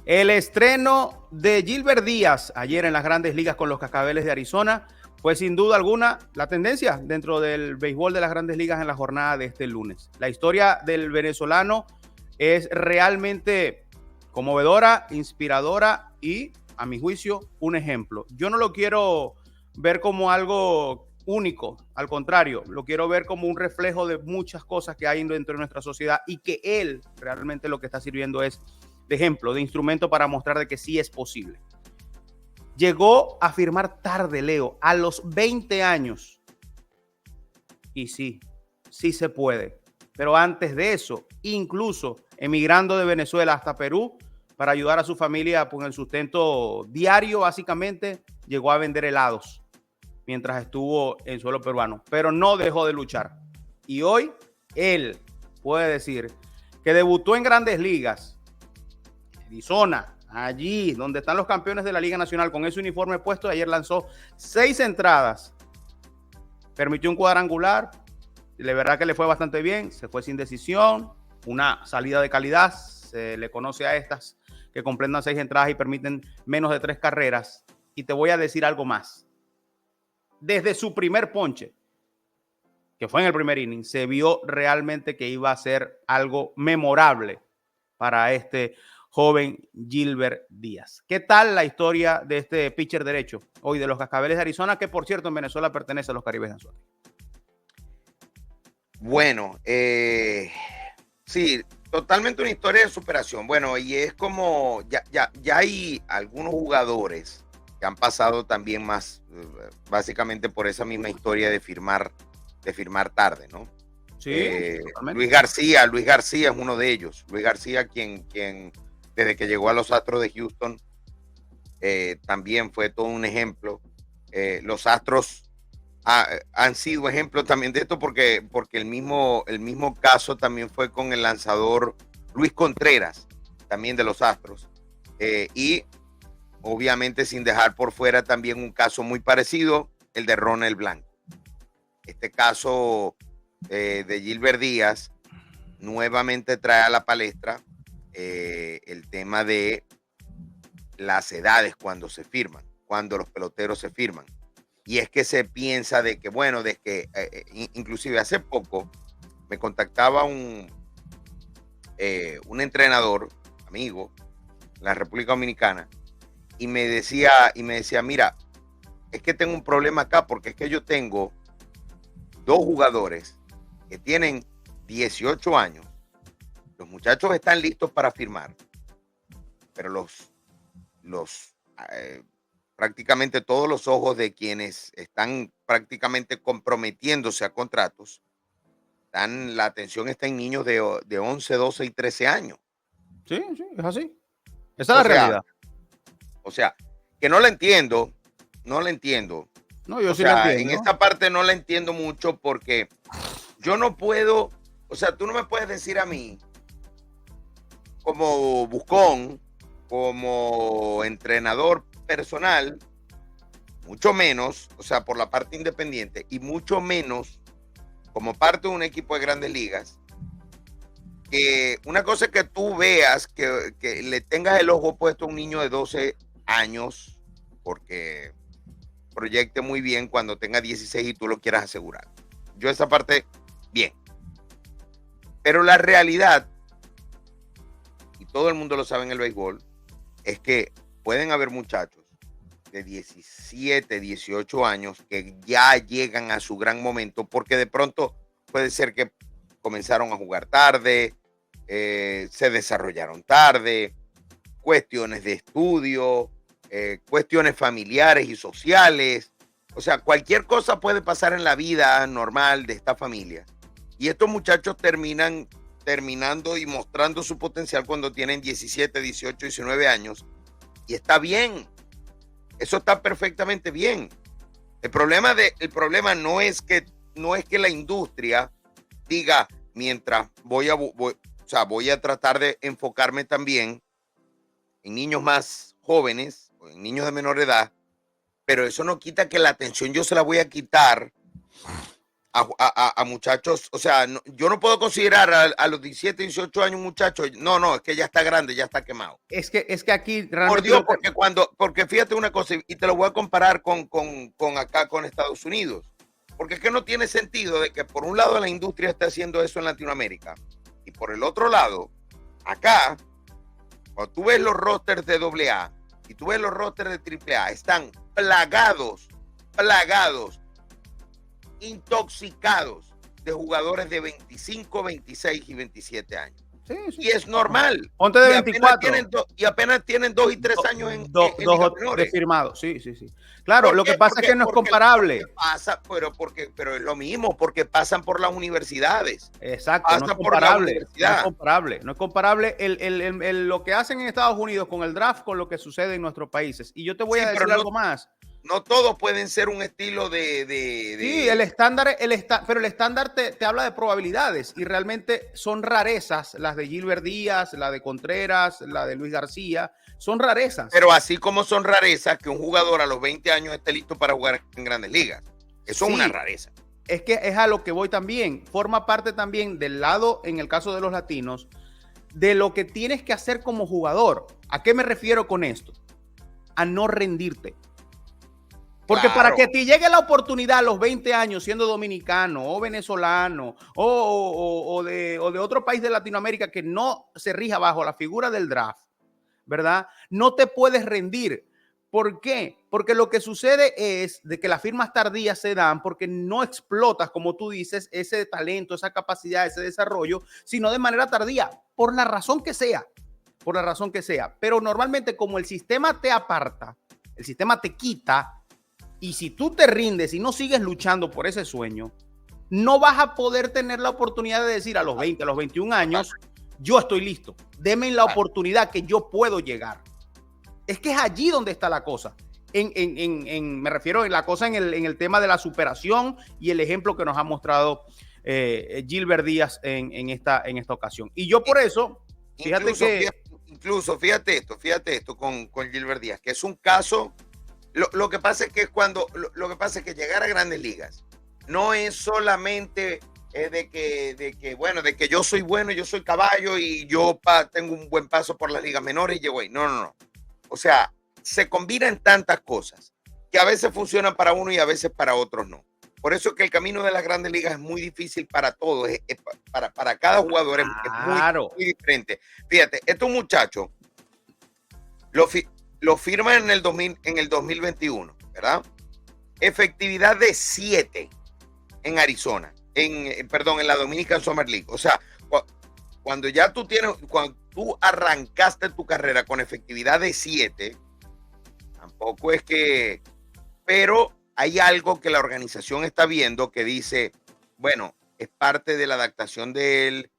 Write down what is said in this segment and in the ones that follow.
El estreno de Gilbert Díaz ayer en las Grandes Ligas con los Cascabeles de Arizona fue sin duda alguna la tendencia dentro del béisbol de las Grandes Ligas en la jornada de este lunes. La historia del venezolano es realmente conmovedora, inspiradora y, a mi juicio, un ejemplo. Yo no lo quiero ver como algo único, al contrario, lo quiero ver como un reflejo de muchas cosas que hay dentro de nuestra sociedad y que él realmente lo que está sirviendo es de ejemplo, de instrumento para mostrar de que sí es posible. Llegó a firmar tarde, Leo, a los 20 años. Y sí, sí se puede. Pero antes de eso, incluso emigrando de Venezuela hasta Perú para ayudar a su familia con el sustento diario, básicamente, llegó a vender helados mientras estuvo en suelo peruano. Pero no dejó de luchar. Y hoy él puede decir que debutó en Grandes Ligas, Arizona, allí donde están los campeones de la Liga Nacional con ese uniforme puesto. Ayer lanzó 6 entradas, permitió un cuadrangular, de verdad que le fue bastante bien, se fue sin decisión, una salida de calidad, se le conoce a estas que completan 6 entradas y permiten menos de 3 carreras. Y te voy a decir algo más. Desde su primer ponche, que fue en el primer inning, se vio realmente que iba a ser algo memorable para este joven Gilbert Díaz. ¿Qué tal la historia de este pitcher derecho hoy de los Cascabeles de Arizona, que por cierto en Venezuela pertenece a los Caribes de Anzuategui? Bueno, sí, totalmente una historia de superación. Bueno, y es como, ya hay algunos jugadores que han pasado también más, básicamente por esa misma historia de firmar tarde, ¿no? Sí, totalmente. Luis García es uno de ellos. Luis García, quien desde que llegó a los Astros de Houston, también fue todo un ejemplo. Los Astros han sido ejemplo también de esto porque el mismo caso también fue con el lanzador Luis Contreras, también de los Astros. Y obviamente sin dejar por fuera también un caso muy parecido, el de Ronald Blanco. Este caso de Gilbert Díaz nuevamente trae a la palestra el tema de las edades cuando se firman, cuando los peloteros se firman. Y es que se piensa de que, bueno, de que inclusive hace poco me contactaba un entrenador, amigo, en la República Dominicana, y me decía, mira, es que tengo un problema acá porque es que yo tengo 2 jugadores que tienen 18 años. Los muchachos están listos para firmar, pero prácticamente todos los ojos de quienes están prácticamente comprometiéndose a contratos, la atención está en niños de 11, 12 y 13 años. Sí, sí, es así. Esa es la realidad. O sea, que no la entiendo. No, yo sí la entiendo. En esta parte no la entiendo mucho porque yo no puedo, tú no me puedes decir a mí, como buscón, como entrenador personal, mucho menos, por la parte independiente, y mucho menos como parte de un equipo de Grandes Ligas, que una cosa es que tú veas que le tengas el ojo puesto a un niño de 12 años, porque proyecte muy bien cuando tenga 16 y tú lo quieras asegurar. Yo esa parte, bien. Pero la realidad, y todo el mundo lo sabe en el béisbol, es que pueden haber muchachos de 17, 18 años que ya llegan a su gran momento porque de pronto puede ser que comenzaron a jugar tarde, se desarrollaron tarde, cuestiones de estudio, cuestiones familiares y sociales. O sea, cualquier cosa puede pasar en la vida normal de esta familia. Y estos muchachos terminando y mostrando su potencial cuando tienen 17, 18, 19 años. Y está bien. Eso está perfectamente bien. El problema no es que la industria diga, mientras voy a tratar de enfocarme también en niños más jóvenes o en niños de menor edad, pero eso no quita que la atención yo se la voy a quitar a muchachos, o sea, yo no puedo considerar a los 17, 18 años muchachos, no, es que ya está grande, ya está quemado. Es que aquí realmente... Por Dios, porque fíjate una cosa, y te lo voy a comparar con acá, con Estados Unidos, porque es que no tiene sentido de que por un lado la industria esté haciendo eso en Latinoamérica, y por el otro lado, acá, cuando tú ves los rosters de AA y tú ves los rosters de AAA, están plagados, intoxicados de jugadores de 25, 26 y 27 años. Sí. Y es normal. Ponte de 24. Apenas tienen 2 y 3 años en ligas menores. Firmados. Sí. Claro, lo que pasa es que no es comparable. Pero es lo mismo, porque pasan por las universidades. Exacto, no es comparable lo que hacen en Estados Unidos con el draft con lo que sucede en nuestros países. Y yo te voy a decir algo más. No todos pueden ser un estilo de... Sí, el estándar, pero el estándar te habla de probabilidades y realmente son rarezas, las de Gilbert Díaz, la de Contreras, la de Luis García, son rarezas. Pero así como son rarezas que un jugador a los 20 años esté listo para jugar en Grandes Ligas. Eso es una rareza. Es que es a lo que voy también. Forma parte también del lado, en el caso de los latinos, de lo que tienes que hacer como jugador. ¿A qué me refiero con esto? A no rendirte. Porque para que te llegue la oportunidad a los 20 años siendo dominicano o venezolano o de otro país de Latinoamérica que no se rija bajo la figura del draft, ¿verdad? No te puedes rendir. ¿Por qué? Porque lo que sucede es de que las firmas tardías se dan porque no explotas, como tú dices, ese talento, esa capacidad, ese desarrollo, sino de manera tardía, por la razón que sea. Pero normalmente como el sistema te aparta, el sistema te quita, y si tú te rindes y no sigues luchando por ese sueño, no vas a poder tener la oportunidad de decir a los 20, a los 21 años, yo estoy listo. Deme la oportunidad que yo puedo llegar. Es que es allí donde está la cosa. Me refiero a la cosa en el tema de la superación y el ejemplo que nos ha mostrado Gilbert Díaz en esta ocasión. Y yo por eso, fíjate esto con Gilbert Díaz, que es un caso... Lo que pasa es que llegar a Grandes Ligas no es solamente de que yo soy bueno, yo soy caballo y yo tengo un buen paso por las ligas menores y llego ahí. No. O sea, se combinan tantas cosas que a veces funcionan para uno y a veces para otros no. Por eso es que el camino de las Grandes Ligas es muy difícil para todos, para cada jugador es muy diferente. Fíjate, estos muchachos lo firman en el 2021, ¿verdad? Efectividad de 7 en Arizona, en la Dominican Summer League. O sea, cuando tú arrancaste tu carrera con efectividad de 7, tampoco es que... Pero hay algo que la organización está viendo que dice, bueno, es parte de la adaptación de él.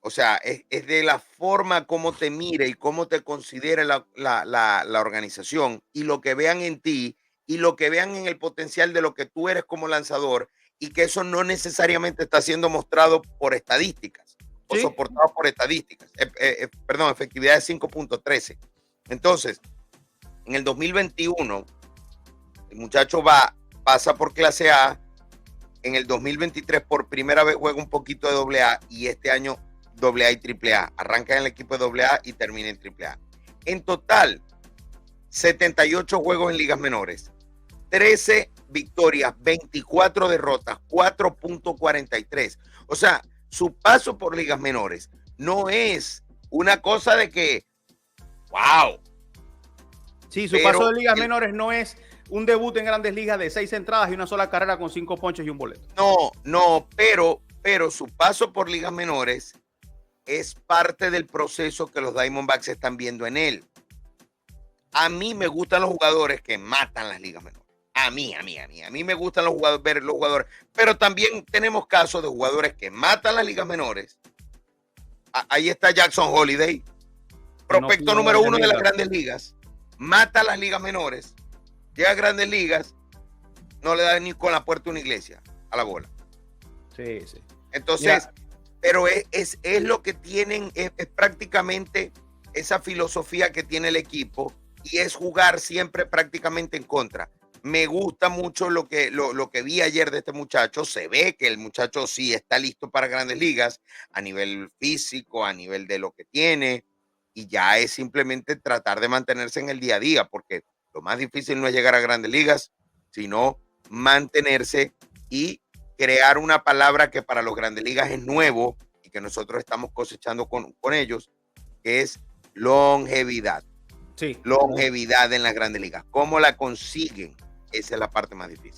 O sea, es de la forma como te mire y cómo te considera la organización y lo que vean en ti y lo que vean en el potencial de lo que tú eres como lanzador y que eso no necesariamente está siendo mostrado por estadísticas o soportado por estadísticas. Efectividad de 5.13. Entonces, en el 2021, el muchacho pasa por clase A. En el 2023 por primera vez juega un poquito de AA y este año AA y AAA. Arranca en el equipo de AA y termina en AAA. En total, 78 juegos en ligas menores, 13 victorias, 24 derrotas, 4.43. O sea, su paso por ligas menores no es una cosa de que, wow. Sí, su paso de ligas menores no es un debut en Grandes Ligas de 6 entradas y una sola carrera con 5 ponches y un boleto. No, pero su paso por ligas menores es parte del proceso que los Diamondbacks están viendo en él. A mí me gustan los jugadores que matan las ligas menores. A mí me gustan ver los jugadores, pero también tenemos casos de jugadores que matan las ligas menores. Ahí está Jackson Holiday, prospecto número 1 de las Grandes Ligas, mata las ligas menores, llega a Grandes Ligas, no le da ni con la puerta de una iglesia a la bola. Sí. Entonces, pero es lo que tienen, es prácticamente esa filosofía que tiene el equipo y es jugar siempre prácticamente en contra. Me gusta mucho lo que vi ayer de este muchacho. Se ve que el muchacho sí está listo para grandes ligas a nivel físico, a nivel de lo que tiene. Y ya es simplemente tratar de mantenerse en el día a día, porque lo más difícil no es llegar a grandes ligas, sino mantenerse y crear una palabra que para los grandes ligas es nuevo y que nosotros estamos cosechando con ellos, que es longevidad. Sí. Longevidad en las grandes ligas. ¿Cómo la consiguen? Esa es la parte más difícil.